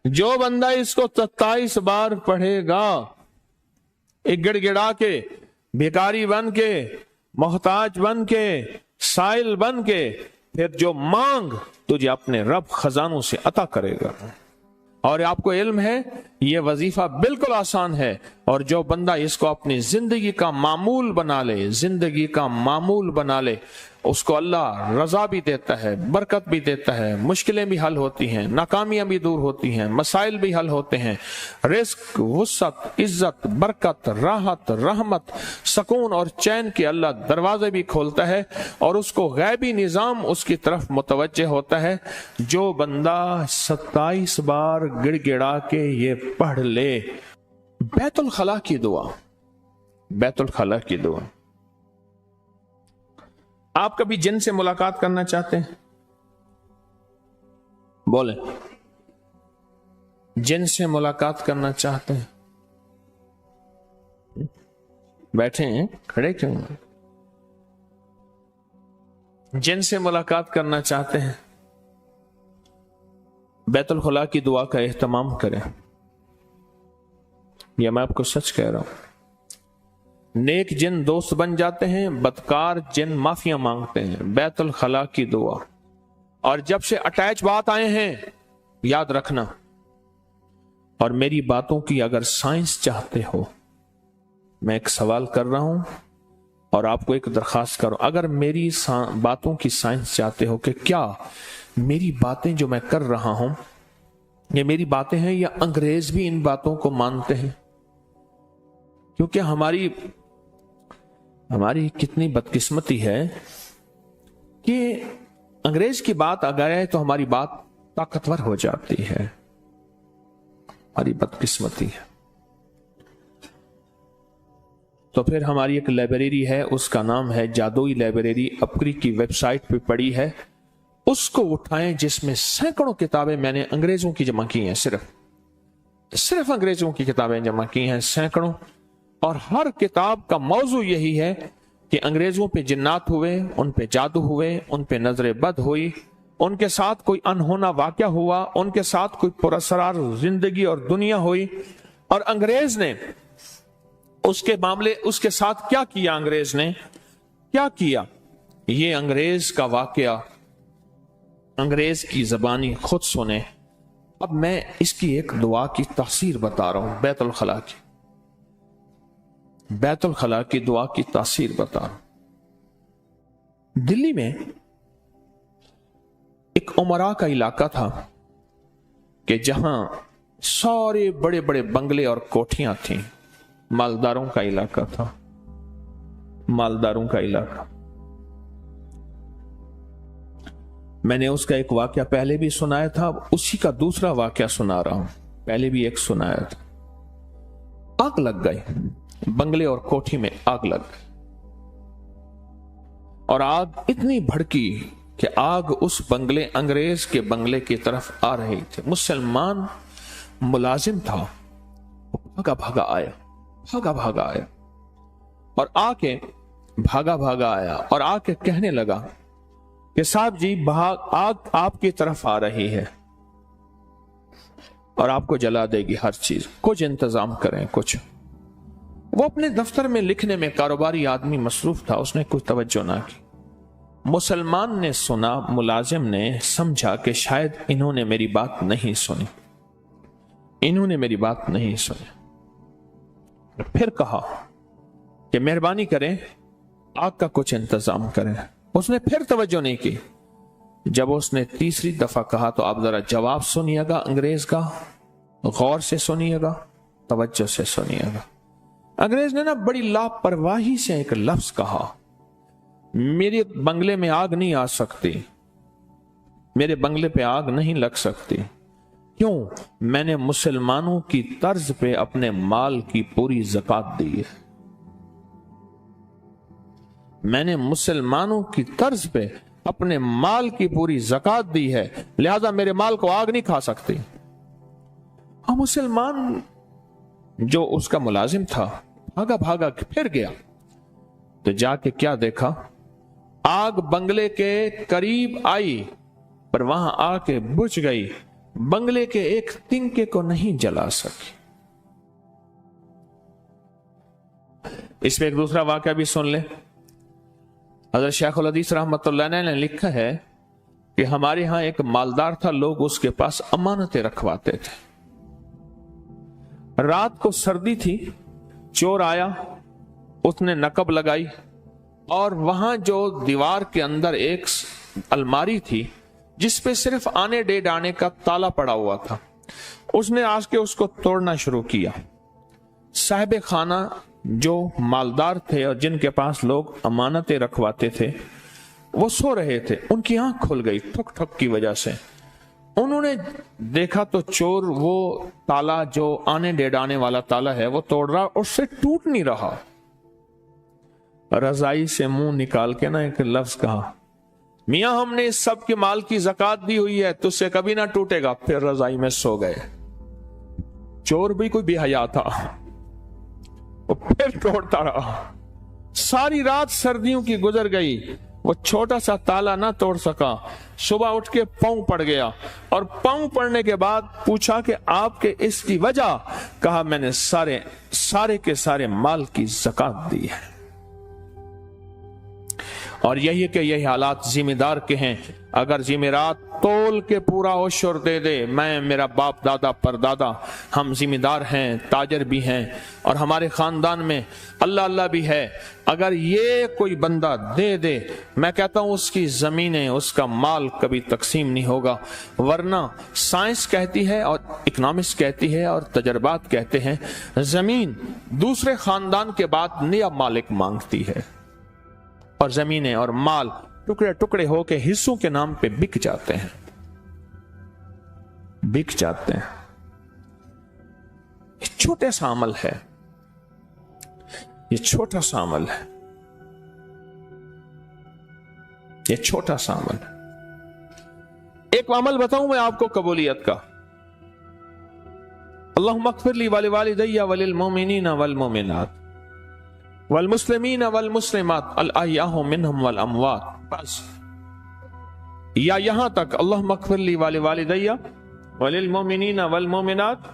जो बंदा इसको 27 बार पढ़ेगा, एक गिड़गिड़ा के, भिखारी बन के, मोहताज बन के, साइल बन के, फिर जो मांग तुझे अपने रब खजानों से अता करेगा। और आपको इल्म है ये वजीफा बिल्कुल आसान है, और जो बंदा इसको अपनी जिंदगी का मामूल बना ले, जिंदगी का मामूल बना ले, उसको अल्लाह रजा भी देता है, बरकत भी देता है, मुश्किलें भी हल होती हैं, नाकामियां भी दूर होती हैं, मसाइल भी हल होते हैं, रिस्क, वुसअत, इज्जत, बरकत, राहत, रहमत, सुकून और चैन के अल्लाह दरवाजे भी खोलता है, और उसको गैबी निजाम उसकी तरफ मुतवज्जे होता है। जो बंदा 27 बार गिड़गिड़ा के ये पढ़ ले, बैतुल खला की दुआ, बैतुल खला की दुआ। आप कभी जिन से मुलाकात करना चाहते हैं? बोले, जिन से मुलाकात करना चाहते हैं? बैठे हैं, खड़े क्यों? जिन से मुलाकात करना चाहते हैं, बैतुल खुला की दुआ का एहतमाम करें। यह मैं आपको सच कह रहा हूं। नेक जिन दोस्त बन जाते हैं, बदकार जिन माफिया मांगते हैं। बैतुल खला की दुआ। और जब से अटैच बात आए हैं, याद रखना, और मेरी बातों की अगर साइंस चाहते हो, मैं एक सवाल कर रहा हूं और आपको एक दरखास्त करो, अगर मेरी बातों की साइंस चाहते हो कि क्या मेरी बातें जो मैं कर रहा हूं ये मेरी बातें हैं या अंग्रेज भी इन बातों को मानते हैं? क्योंकि हमारी कितनी बदकिस्मती है कि अंग्रेज की बात अगर है तो हमारी बात ताकतवर हो जाती है। हमारी बदकिस्मती है। तो फिर हमारी एक लाइब्रेरी है, उसका नाम है जादुई लाइब्रेरी, अपरी की वेबसाइट पे पड़ी है, उसको उठाएं, जिसमें सैकड़ों किताबें मैंने अंग्रेजों की जमा की हैं, सिर्फ अंग्रेजों की किताबें जमा की हैं, सैकड़ों। और हर किताब का मौजू यही है कि अंग्रेजों पे जिन्नात हुए, उन पे जादू हुए, उन पे नजर बद हुई, उनके साथ कोई अनहोना वाकया हुआ, उनके साथ कोई पुरअसरार जिंदगी और दुनिया हुई, और अंग्रेज ने उसके मामले, उसके साथ क्या किया, अंग्रेज ने क्या किया, ये अंग्रेज का वाकया अंग्रेज की जबानी खुद सुने। अब मैं इसकी एक दुआ की तासीर बता रहा हूं, बैतुल खला की, बैतुल खला की दुआ की तासीर बता रहा हूं। दिल्ली में एक उमरा का इलाका था कि जहां सारे बड़े बड़े बंगले और कोठियां थीं, मालदारों का इलाका था, मालदारों का इलाका। मैंने उसका एक वाकया पहले भी सुनाया था, उसी का दूसरा वाकया सुना रहा हूं। पहले भी एक सुनाया था। आग लग गई, बंगले और कोठी में आग लग गई, और आग इतनी भड़की कि आग उस बंगले, अंग्रेज के बंगले की तरफ आ रही थी। मुसलमान मुलाजिम था, भागा भागा आया, भागा भागा आया, और आके भागा भागा आया और आके कहने लगा कि साहब जी, आग आपकी तरफ आ रही है और आपको जला देगी हर चीज, कुछ इंतजाम करें कुछ। वो अपने दफ्तर में लिखने में कारोबारी आदमी मसरूफ था, उसने कोई तवज्जो ना की। मुसलमान ने सुना, मुलाजिम ने समझा कि शायद इन्होंने मेरी बात नहीं सुनी, इन्होंने मेरी बात नहीं सुनी। फिर कहा कि मेहरबानी करें, आग का कुछ इंतजाम करें। उसने फिर तवज्जो नहीं की। जब उसने तीसरी दफा कहा तो आप जरा जवाब सुनिएगा अंग्रेज का, गौर से सुनिएगा, तवज्जो से सुनिएगा। अंग्रेज ने ना बड़ी लापरवाही से एक लफ्ज कहा, मेरे बंगले में आग नहीं आ सकती, मेरे बंगले पे आग नहीं लग सकती। क्यों? मैंने मुसलमानों की तर्ज पे अपने माल की पूरी ज़कात दी है, मैंने मुसलमानों की तर्ज पे अपने माल की पूरी ज़कात दी है, लिहाजा मेरे माल को आग नहीं खा सकती। और मुसलमान जो उसका मुलाजिम था भागा भागा फिर गया, तो जाके क्या देखा, आग बंगले के करीब आई पर वहां आके बुझ गई। बंगले के एक तिनके को नहीं जला सकी। इसमें एक दूसरा वाकया भी सुन ले। हज़रत शेखुल हदीस रहमतुल्लाह अलैह ने लिखा है कि हमारे यहां एक मालदार था, लोग उसके पास अमानतें रखवाते थे। रात को सर्दी थी, चोर आया, उसने नकब लगाई और वहां जो दीवार के अंदर एक अलमारी थी जिसपे सिर्फ आने डेढ़ आने का ताला पड़ा हुआ था, उसने आज के उसको तोड़ना शुरू किया। साहिब खाना जो मालदार थे और जिनके पास लोग अमानतें रखवाते थे, वो सो रहे थे। उनकी आंख खुल गई ठुक ठुक की वजह से। उन्होंने देखा तो चोर वो ताला जो आने डेढ़ आने वाला ताला है वो तोड़ रहा, उससे टूट नहीं रहा। रजाई से मुंह निकाल के ना एक लफ्ज कहा, मियां हमने इस सब के माल की ज़कात दी हुई है, तुझसे कभी ना टूटेगा। फिर रजाई में सो गए। चोर भी कोई बेहया था, वो फिर तोड़ता रहा। सारी रात सर्दियों की गुजर गई, वो छोटा सा ताला ना तोड़ सका। सुबह उठ के पांव पड़ गया और पांव पड़ने के बाद पूछा कि आपके इसकी वजह? कहा मैंने सारे के सारे माल की ज़कात दी है। और यही है कि यही हालात जिम्मेदार के हैं। अगर जिम्मेदार तोल के पूरा ओशर दे दे, मैं, मेरा बाप दादा परदादा, हम जिम्मेदार हैं, ताजर भी हैं और हमारे खानदान में अल्लाह अल्लाह भी है, अगर ये कोई बंदा दे दे, मैं कहता हूं उसकी जमीनें, उसका माल कभी तकसीम नहीं होगा। वरना साइंस कहती है और इकोनॉमिक्स कहती है और तजर्बात कहते हैं, जमीन दूसरे खानदान के बाद नया मालिक मांगती है और जमीनें और माल टुकड़े टुकड़े होके हिस्सों के नाम पे बिक जाते हैं, बिक जाते हैं। ये छोटे सा अमल है, ये छोटा सा अमल है, ये छोटा सा अमल है। एक अमल बताऊं मैं आपको कबूलियत का। अल्लाहुम्मा अग़फ़िर ली व लिवालिदैया व लिल-मुमिनीना वल मुमिनात वल मुस्लिमीन वल मुस्लिमात अल अहयाउ मिनहुम वल अमवात। बस, या यहां तक अल्लाहुम्मा अग़फ़िर ली व लिवालिदैया व लिल-मुमिनीना वल मुमिनात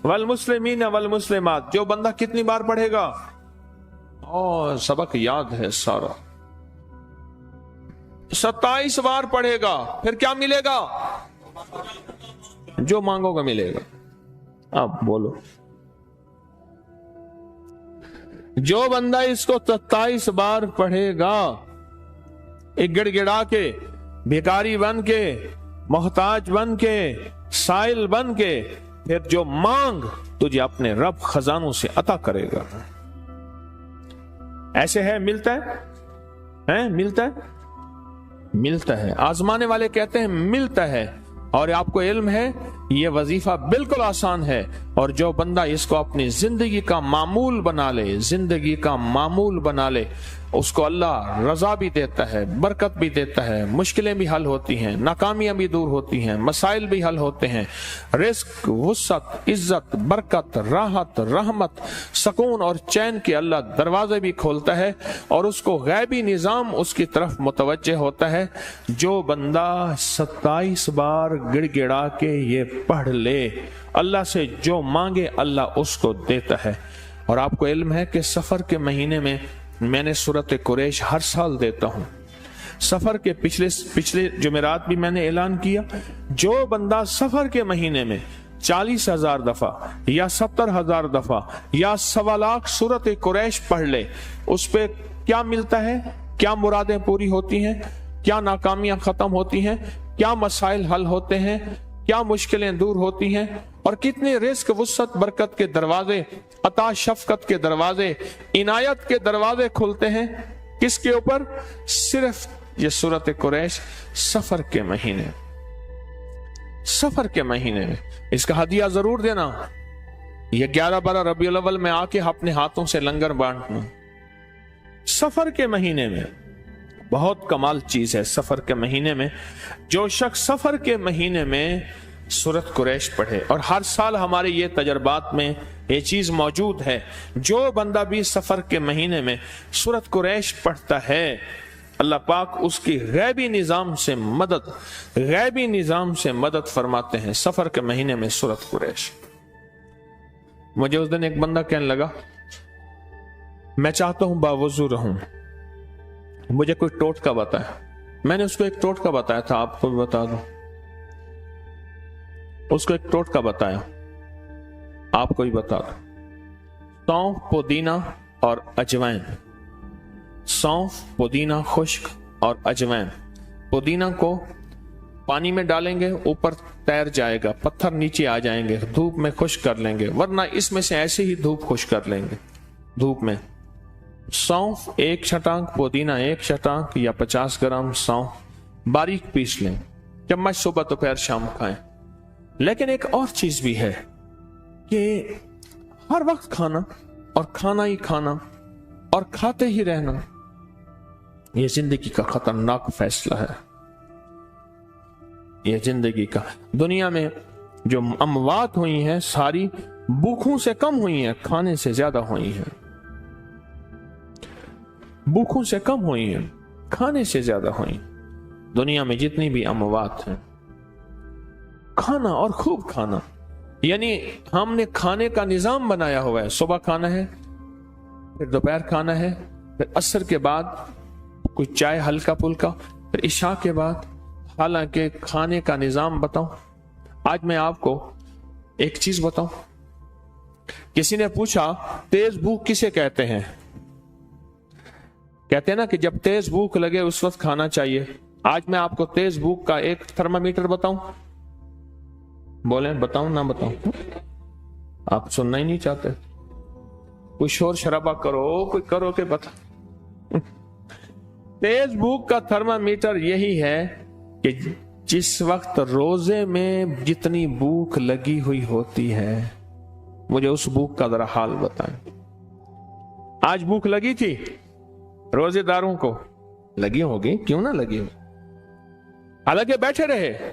वल मुस्लिमीन वल मुस्लिमात। जो बंदा कितनी बार पढ़ेगा? और सबक याद है सारा, 27 बार पढ़ेगा, फिर क्या मिलेगा? जो मांगोगे मिलेगा। अब बोलो, जो बंदा इसको 27 बार पढ़ेगा, एक गिड़गिड़ा के, भिखारी बन के, मोहताज बन के, साइल बन के, फिर जो मांग तुझे अपने रब खजानों से अता करेगा। ऐसे है, मिलता है, मिलता है, मिलता है। आजमाने वाले कहते हैं मिलता है, और आपको इल्म है ये वजीफा बिल्कुल आसान है। और जो बंदा इसको अपनी जिंदगी का मामूल बना ले, जिंदगी का मामूल बना ले, उसको अल्लाह रजा भी देता है, बरकत भी देता है, मुश्किलें भी हल होती हैं, नाकामियां भी दूर होती हैं, मसाइल भी हल होते हैं, रिस्क, वुसअत, इज्जत, बरकत, राहत, रहमत, सुकून और चैन के अल्लाह दरवाजे भी खोलता है और उसको गैबी निजाम उसकी तरफ मुतवज्जे होता है। जो बंदा 27 बार गिड़गिड़ा के ये पढ़ ले, अल्लाह से जो मांगे अल्लाह उसको देता है। और आपको इल्म है कि सफर के महीने में मैंने सूरत कुरैश हर साल देता हूं। सफर के पिछले जुमेरात भी मैंने ऐलान किया, जो बंदा सफर के महीने में 40,000 दफा या 70,000 दफा या 1.25 लाख सूरत कुरैश पढ़ ले, उस पे क्या मिलता है? क्या मुरादें पूरी होती हैं? क्या नाकामियां खत्म होती हैं? क्या मसाइल हल होते हैं? क्या मुश्किलें दूर होती हैं? और कितने रिस्क, वुसअत, बरकत के दरवाजे, अता शफकत के दरवाजे, इनायत के दरवाजे खुलते हैं। किसके ऊपर? सिर्फ ये सूरत कुरैश सफर के महीने, सफर के महीने में। इसका हदिया जरूर देना। ये 11-12 रबीउल अव्वल में आके अपने हाथों से लंगर बांटना। सफर के महीने में बहुत कमाल चीज है। सफर के महीने में जो शख्स सफर के महीने में सूरत कुरैश पढ़े, और हर साल हमारे ये तजर्बात में ये चीज मौजूद है, जो बंदा भी सफर के महीने में सूरत कुरैश पढ़ता है, اللہ پاک اس کی غیبی نظام سے مدد فرماتے ہیں سفر کے مہینے میں سورۃ قریش۔ مجھے اس دن ایک بندہ کہنے لگا میں چاہتا ہوں باوضو رہوں، مجھے کوئی ٹوٹکا بتایا۔ میں نے اس کو ایک ٹوٹکا بتایا تھا، آپ کو بھی بتا دوں، اس کو ایک ٹوٹکا بتایا، آپ کو بھی بتا دوں۔ سونف، پودینہ اور اجوائن، سونف، پودینہ خشک اور اجوائن۔ پودینہ کو پانی میں ڈالیں گے اوپر تیر جائے گا، پتھر نیچے آ جائیں گے، دھوپ میں خشک کر لیں گے، ورنہ اس میں سے ایسے ہی دھوپ خشک کر لیں گے دھوپ میں۔ سونف 1 چھٹانک، پودینہ 1 چھٹانک یا 50 گرام سونف باریک پیس لیں، چمچ صبح دوپہر شام کھائیں۔ لیکن ایک اور چیز بھی ہے کہ ہر وقت کھانا اور کھانا ہی کھانا اور کھاتے ہی رہنا یہ زندگی کا خطرناک فیصلہ ہے۔ یہ زندگی کا، دنیا میں جو اموات ہوئی ہیں ساری بھوکوں سے کم ہوئی ہیں، کھانے سے زیادہ ہوئی ہیں۔ بھوکوں سے کم ہوئی ہیں، کھانے سے زیادہ ہوئی ہیں۔ دنیا میں جتنی بھی اموات ہیں، کھانا اور خوب کھانا، یعنی ہم نے کھانے کا نظام بنایا ہوا ہے، صبح کھانا ہے، پھر دوپہر کھانا ہے، پھر عصر کے بعد کچھ چائے ہلکا پھلکا، پھر عشاء کے بعد۔ حالانکہ کھانے کا نظام بتاؤں، آج میں آپ کو ایک چیز بتاؤں۔ کسی نے پوچھا تیز بھوک کسے کہتے ہیں؟ کہتے ہیں نا کہ جب تیز بھوک لگے اس وقت کھانا چاہیے۔ آج میں آپ کو تیز بھوک کا ایک تھرمامیٹر بتاؤں، بولیں بتاؤں نہ بتاؤں؟ آپ سننا ہی نہیں چاہتے، کوئی شور شرابہ کرو، کوئی کرو کہ بتا۔ تیز بھوک کا تھرمامیٹر یہی ہے کہ جس وقت روزے میں جتنی بھوک لگی ہوئی ہوتی ہے، مجھے اس بھوک کا ذرا حال بتائیں۔ آج بھوک لگی تھی روزے داروں کو؟ لگی ہوگی، کیوں نہ لگی ہو؟ حالانکہ بیٹھے رہے،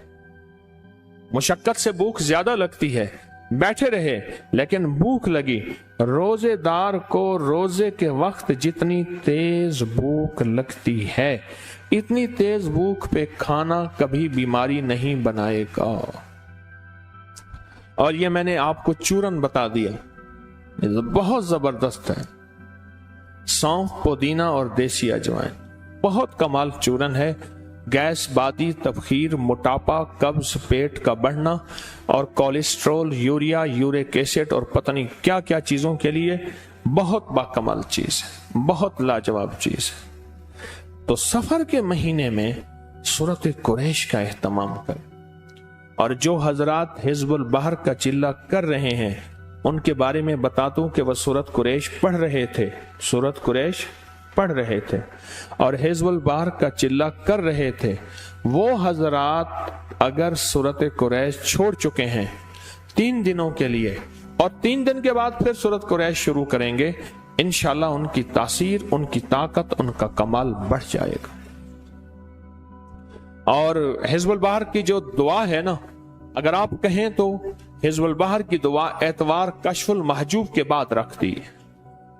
مشقت سے بھوک زیادہ لگتی ہے، بیٹھے رہے لیکن بھوک لگی۔ روزے دار کو روزے کے وقت جتنی تیز بھوک لگتی ہے، اتنی تیز بھوک پہ کھانا کبھی بیماری نہیں بنائے گا۔ اور یہ میں نے آپ کو چورن بتا دیا، یہ بہت زبردست ہے۔ سونف، پودینہ اور دیسی اجوائن بہت کمال چورن ہے۔ گیس، بادی، تبخیر، موٹاپا، قبض، پیٹ کا بڑھنا اور کولیسٹرول، یوریا، یورک ایسڈ اور پتہ نہیں کیا کیا چیزوں کے لیے بہت باکمال چیز ہے، بہت لاجواب چیز ہے۔ تو سفر کے مہینے میں سورۃ قریش کا اہتمام کریں، اور جو حضرات حزب البحر کا چلہ کر رہے ہیں ان کے بارے میں بتا دوں کہ وہ سورۃ قریش پڑھ رہے تھے، سورۃ قریش پڑھ رہے تھے اور حزب البحر کا چلہ کر رہے تھے۔ وہ حضرات اگر سورۃ قریش چھوڑ چکے ہیں 3 دنوں کے لیے اور 3 دن کے بعد پھر سورۃ قریش شروع کریں گے، انشاءاللہ ان کی تاثیر، ان کی طاقت، ان کا کمال بڑھ جائے گا۔ اور حزب البحر کی جو دعا ہے نا، اگر آپ کہیں تو حزب البحر کی دعا اتوار کشف المحجوب کے بعد رکھتی ہے۔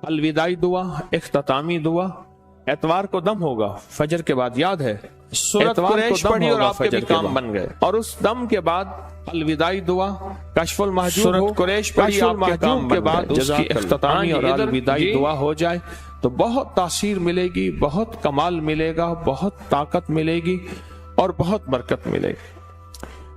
الوداعی دعا، اختتامی دعا، اتوار کو دم ہوگا فجر کے بعد، یاد ہے سورۃ قریش پڑھی اور آپ کے بھی کام بن گئے، اور اس دم کے بعد الوداعی دعا، کشف المحجوب، سورۃ قریش پڑھی آپ کے کام کے بعد اس کی اختتامی اور الوداعی دعا ہو جائے تو بہت تاثیر ملے گی، بہت کمال ملے گا، بہت طاقت ملے گی اور بہت برکت ملے گی۔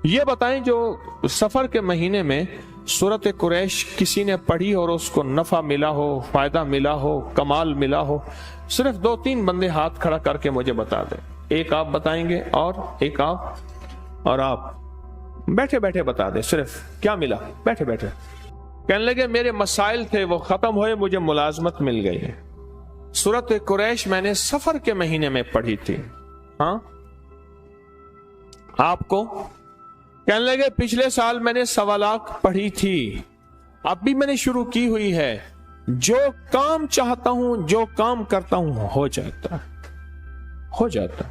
یہ بتائیں جو سفر کے مہینے میں سورۃ قریش کسی نے پڑھی اور اس کو نفع ملا ہو، فائدہ ملا ہو، کمال ملا ہو، صرف 2-3 بندے ہاتھ کھڑا کر کے مجھے بتا دیں۔ ایک آپ بتائیں گے اور ایک آپ، اور آپ بیٹھے بیٹھے بتا دیں صرف کیا ملا بیٹھے بیٹھے۔ کہنے لگے میرے مسائل تھے وہ ختم ہوئے، مجھے ملازمت مل گئی۔ سورۃ قریش میں نے سفر کے مہینے میں پڑھی تھی۔ ہاں آپ کو؟ کہنے لگے پچھلے سال میں نے 1.25 لاکھ پڑھی تھی، اب بھی میں نے شروع کی ہوئی ہے، جو کام چاہتا ہوں، جو کام کرتا ہوں ہو جاتا ہو جاتا۔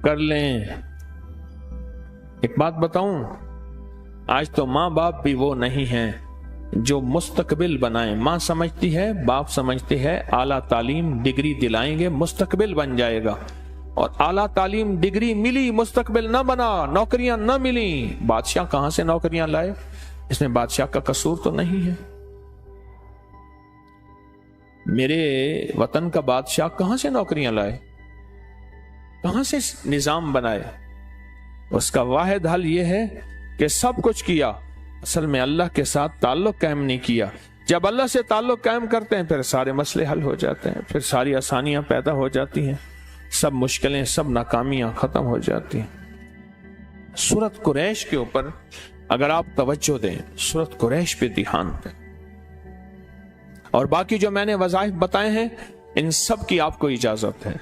کر لیں۔ ایک بات بتاؤں، آج تو ماں باپ بھی وہ نہیں ہیں जो मुस्तकबिल बनाए। माँ समझती है, बाप समझते हैं आला तालीम डिग्री दिलाएंगे मुस्तकबिल बन जाएगा, और आला तालीम डिग्री मिली मुस्तकबिल न बना, नौकरियां न मिली, बादशाह कहां से नौकरियां लाए? इसमें बादशाह का कसूर तो नहीं है। मेरे वतन का बादशाह कहां से नौकरियां लाए, कहां से निजाम बनाए? उसका वाहिद हल यह है कि सब कुछ किया, असल में अल्लाह के साथ ताल्लुक कायम नहीं किया। जब अल्लाह से ताल्लुक कायम करते हैं फिर सारे मसले हल हो जाते हैं, फिर सारी आसानियां पैदा हो जाती हैं, सब मुश्किलें, सब नाकामियां खत्म हो जाती हैं। सूरत कुरैश के ऊपर अगर आप तवज्जो दें, सूरत कुरैश पे ध्यान दें, और बाकी जो मैंने वज़ाइफ बताए हैं इन सब की आपको इजाजत है,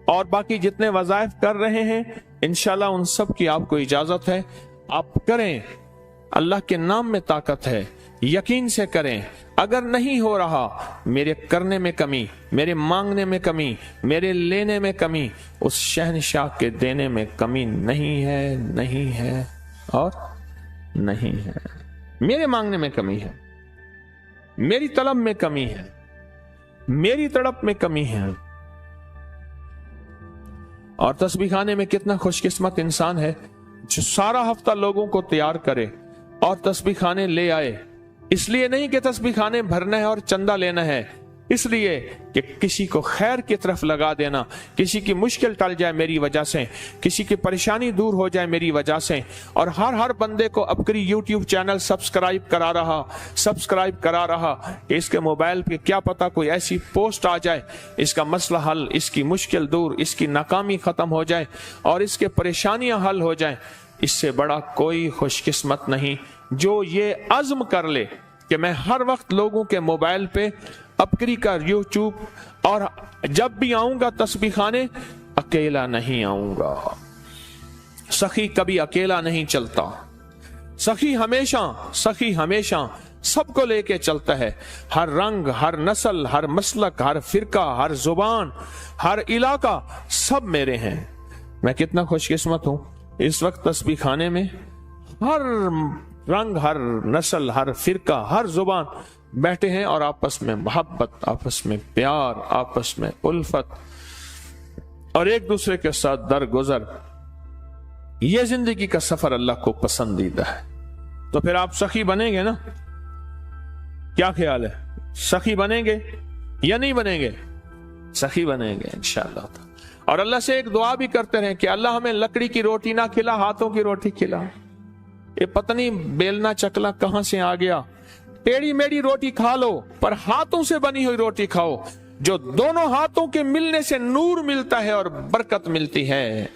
और बाकी जितने वज़ाइफ कर रहे हैं इंशाल्लाह उन सब की आपको इजाजत है। आप करें, अल्लाह के नाम में ताकत है, यकीन से करें। अगर नहीं हो रहा, मेरे करने में कमी, मेरे मांगने में कमी, मेरे लेने में कमी, उस शहनशाह के देने में कमी नहीं है, नहीं है और नहीं है। मेरे मांगने में कमी है, मेरी तलब में कमी है, मेरी तड़प में कमी है। और तस्बीह खाने में कितना खुशकिस्मत इंसान है जो सारा हफ्ता लोगों को तैयार करे और तस्बीह खाने ले आए। इसलिए नहीं कि तस्बीह खाने भरना है और चंदा लेना है, इसलिए कि किसी को खैर की तरफ लगा देना, किसी की मुश्किल टल जाए मेरी वजह से, किसी की परेशानी दूर हो जाए मेरी वजह से। और हर बंदे को अपनी यूट्यूब चैनल सब्सक्राइब करा रहा कि इसके मोबाइल पे क्या पता कोई ऐसी पोस्ट आ जाए, इसका मसला हल, इसकी मुश्किल दूर, इसकी नाकामी खत्म हो जाए और इसके परेशानियां हल हो जाए। इससे बड़ा कोई खुशकिस्मत नहीं जो ये अज़्म कर ले कि मैं हर वक्त लोगों के मोबाइल पे अपकरी का यूट्यूब, और जब भी आऊंगा तस्बीह खाने अकेला नहीं आऊंगा। सखी कभी अकेला नहीं चलता, सखी हमेशा सबको लेके चलता है। हर रंग, हर नस्ल, हर मसलक, हर फिरका, हर जुबान, हर इलाका, सब मेरे हैं। मैं कितना खुशकिस्मत हूं, इस वक्त तस्बीह खाने में हर रंग, हर नस्ल, हर फिरका, हर जुबान बैठे हैं और आपस में मोहब्बत, आपस में प्यार, आपस में उल्फत और एक दूसरे के साथ दरगुजर। ये जिंदगी का सफर अल्लाह को पसंदीदा है। तो फिर आप सखी बनेंगे ना? क्या ख्याल है, सखी बनेंगे या नहीं बनेंगे? सखी बनेंगे इंशाअल्लाह। और अल्लाह से एक दुआ भी करते रहे कि अल्लाह हमें लकड़ी की रोटी ना खिला, हाथों की रोटी खिला। ये पत्नी बेलना चकला कहां से आ गया? टेढ़ी मेढ़ी रोटी खा लो पर हाथों से बनी हुई रोटी खाओ, जो दोनों हाथों के मिलने से नूर मिलता है और बरकत मिलती है।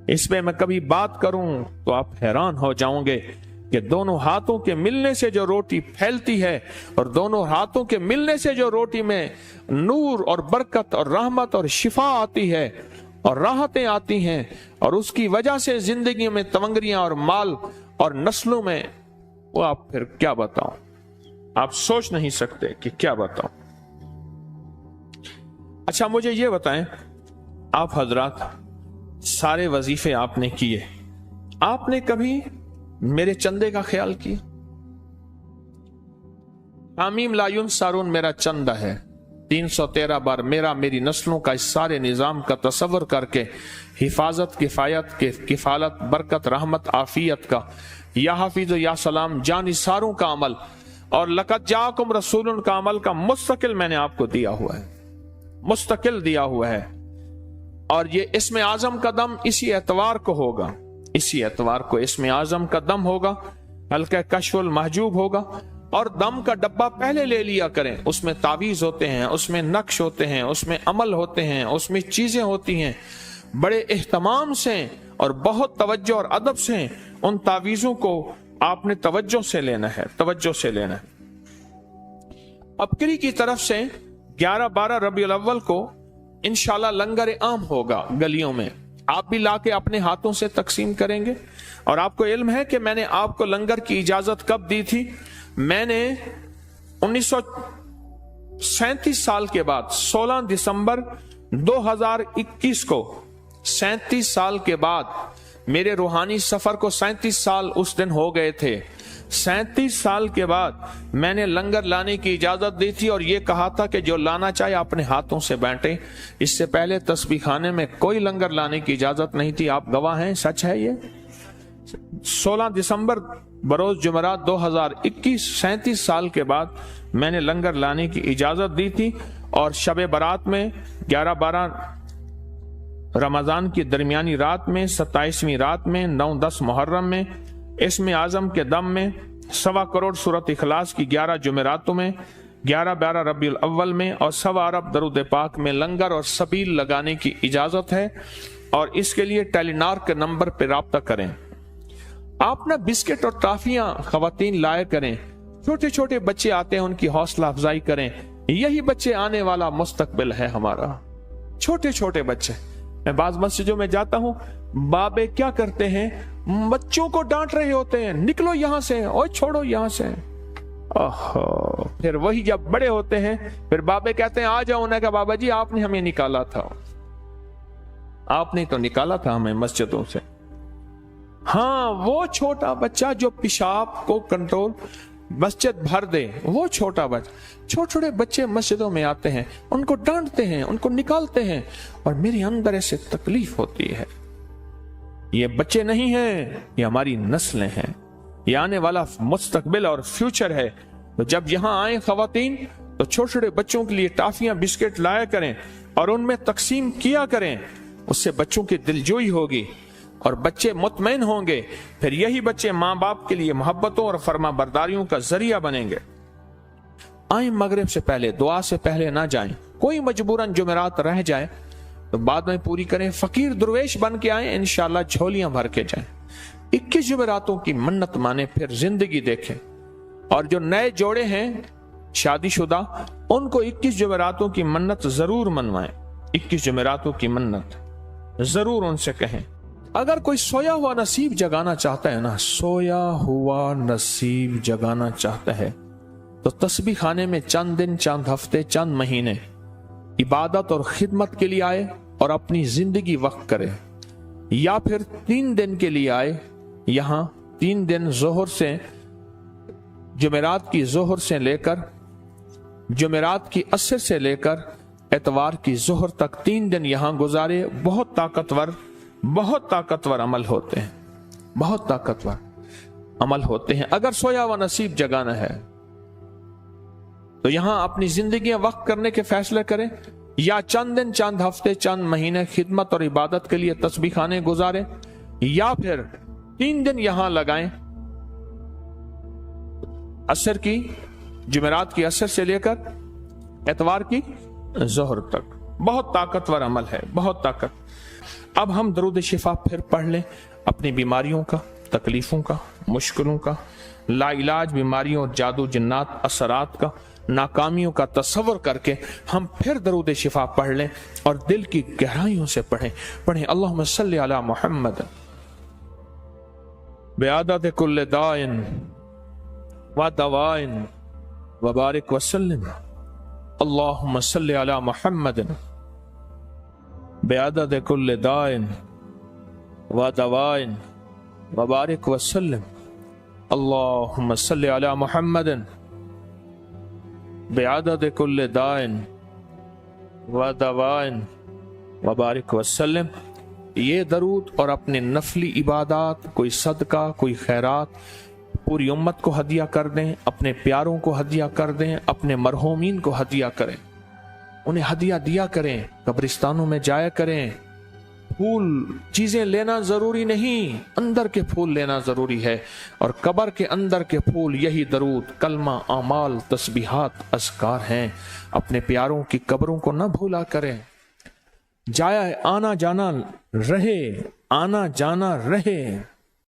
इसमें मैं कभी बात करूं तो आप हैरान हो जाओगे कि दोनों हाथों के मिलने से जो रोटी फैलती है और दोनों हाथों के मिलने से जो रोटी में नूर और बरकत और रहमत और शिफा आती है और राहतें आती हैं, और उसकी वजह से जिंदगी में तवंगरियां और माल और नस्लों में, वो आप फिर क्या बताऊं, आप सोच नहीं सकते कि क्या बताऊं। अच्छा मुझे ये बताएं, आप हजरात सारे वजीफे आपने किए, आपने कभी मेरे चंदे का ख्याल किया? आमीम लायुन सारून मेरा चंदा है, 313 बार मेरा, मेरी नस्लों का, इस सारे निजाम का तसव्वुर करके हिफाजत, किफालत, बरकत, रहमत, आफियत का, या हाफिज या सलाम, जानिसारों का अमल और लक़द जाकुम रसूलुन का अमल का मुस्तकिल मैंने आपको दिया हुआ है, मुस्तकिल दिया हुआ है। और ये इस्म आजम का दम इसी एतवार को होगा, इसी एतवार को इस्म आजम का दम होगा, हल्का कश्फुल महजूब होगा। और दम का डब्बा पहले ले लिया करें, उसमें तावीज होते हैं, उसमें नक्श होते हैं, उसमें अमल होते हैं, उसमें चीजें होती हैं। बड़े एहतमाम से और बहुत तवज्जो और अदब से उन तावीजों को आपने तवज्जो से लेना है, तवज्जो से लेना है। अपकरी की तरफ से 11-12 रबीउल अव्वल को इंशाल्लाह लंगर आम होगा गलियों में, आप भी लाके अपने हाथों से तकसीम करेंगे। और आपको इल्म है कि मैंने आपको लंगर की इजाजत कब दी थी? मैंने 1937 साल के बाद 16 दिसंबर 2021 को, 37 साल के बाद, मेरे रूहानी सफर को 37 साल उस दिन हो गए थे। 37 साल के बाद मैंने लंगर लाने की इजाजत दी थी और ये कहा था कि जो लाना चाहे अपने हाथों से बांटे। इससे पहले तस्बीह खाने में कोई लंगर लाने की इजाजत नहीं थी। आप गवाह हैं, सच है ये। 16 दिसंबर बरोज जुमेरात 2021, 37 साल के बाद मैंने लंगर लाने की इजाजत दी थी और शब बारात में 11-12 रमजान की दरमियानी रात में, 27वीं रात में, 9-10 मुहर्रम में, इसमें आजम के दम में, 1.25 करोड़ सूरत इखलास की 11 जुमेरातों में, 11-12 रबीउल अव्वल में और 1.25 अरब दरूद पाक में लंगर और सबील लगाने की इजाजत है। और इसके लिए टेलीनार के नंबर पर राब्ता करें। आप ना बिस्किट और टॉफियां खवातीन लाया करें। छोटे छोटे बच्चे आते हैं, उनकी हौसला अफजाई करें। यही बच्चे आने वाला मुस्तकबिल है हमारा। छोटे छोटे बच्चे, मैं बाज मस्जिदों में जाता हूं, बाबे क्या करते हैं, बच्चों को डांट रहे होते हैं, निकलो यहां से, और छोड़ो यहां से। ओहो, फिर वही जब बड़े होते हैं फिर बाबे कहते हैं आ जाओ। उन्होंने कहा बाबा जी आपने हमें निकाला था, आपने तो निकाला था हमें मस्जिदों से। हाँ, वो छोटा बच्चा जो पेशाब को कंट्रोल मस्जिद भर दे, वो छोटा बच्चा। छोटे छोटे बच्चे मस्जिदों में आते हैं, उनको डांटते हैं, उनको निकालते हैं और मेरे अंदर ऐसे तकलीफ होती है। ये बच्चे नहीं हैं, ये हमारी नस्लें हैं, ये आने वाला मुस्तकबिल और फ्यूचर है। तो जब यहां आए खवातीन तो छोटे छोटे बच्चों के लिए टाफियां बिस्किट लाया करें और उनमें तकसीम किया करें। उससे बच्चों की दिलजोई होगी और बच्चे मुतमईन होंगे। फिर यही बच्चे माँ बाप के लिए मोहब्बतों और फरमा बरदारियों का जरिया बनेंगे। आए मगरिब से पहले, दुआ से पहले ना जाएं। कोई मजबूरन जुमेरात रह जाए तो बाद में पूरी करें। फकीर दुर्वेश बन के आए, इंशाल्लाह झोलियां भर के जाएं। 21 जुमेरातों की मन्नत माने, फिर जिंदगी देखें। और जो नए जोड़े हैं शादीशुदा, उनको 21 जुमेरातों की मन्नत जरूर मनवाएं। 21 जुमेरातों की मन्नत जरूर उनसे कहें। अगर कोई सोया हुआ नसीब जगाना चाहता है ना, सोया हुआ नसीब जगाना चाहता है तो तस्बीह खाने में चंद दिन, चंद हफ्ते, चंद महीने इबादत और खिदमत के लिए आए और अपनी जिंदगी वक्त करे। या फिर 3 दिन के लिए आए, यहां 3 दिन जोहर से, जुमेरात की जोहर से लेकर जुमेरात की असर से लेकर एतवार की जोहर तक 3 दिन यहां गुजारे। बहुत ताकतवर अमल होते हैं, बहुत ताकतवर अमल होते हैं। अगर सोया हुआ नसीब जगाना है तो यहां अपनी जिंदगी वक्त करने के फैसले करें, या चंद दिन, चंद हफ्ते, चंद महीने खिदमत और इबादत के लिए तस्बीह खाने गुजारें, या फिर 3 दिन यहां लगाएं, असर की, जुमेरात की असर से लेकर एतवार की जोहर तक। बहुत ताकतवर अमल है, बहुत ताकत। अब हम दरूद शिफा फिर पढ़ लें अपनी बीमारियों का, तकलीफों का, मुश्किलों का, लाइलाज बीमारियों और जादू जिन्नात असरात का, नाकामियों का तस्वर करके हम फिर दरूद शिफा पढ़ लें और दिल की गहराइयों से पढ़ें। अल्लाहुम्मा सल्ली अला मुहम्मद बिआदत कुल्ल दाइन व दवाइन व बारिक वसल्लिम। अल्लाहुम्मा सल्ली अला मुहम्मद बिआदत कुल्ल दाइन व दवाइन व बारिक वसल्लिम। अल्लाहुम्मा सल्ली अला मुहम्मद बिआदत कुल्ल दाइन व दवाइन व बारिक वसल्लिम। ये दरूद और अपने नफली इबादत, कोई सदका, कोई खैरात पूरी उम्मत को हदिया कर दें, अपने प्यारों को हदिया कर दें, अपने मरहूमीन को हदिया करें, उन्हें हदिया दिया करें, कब्रिस्तानों में जाया करें। फूल चीजें लेना जरूरी नहीं, अंदर के फूल लेना जरूरी है। और कब्र के अंदर के फूल यही दरूद, कलमा, आमाल, तस्बीहात, अज़कार हैं। अपने प्यारों की कब्रों को न भूला करें। जाया आना जाना रहे, आना जाना रहे।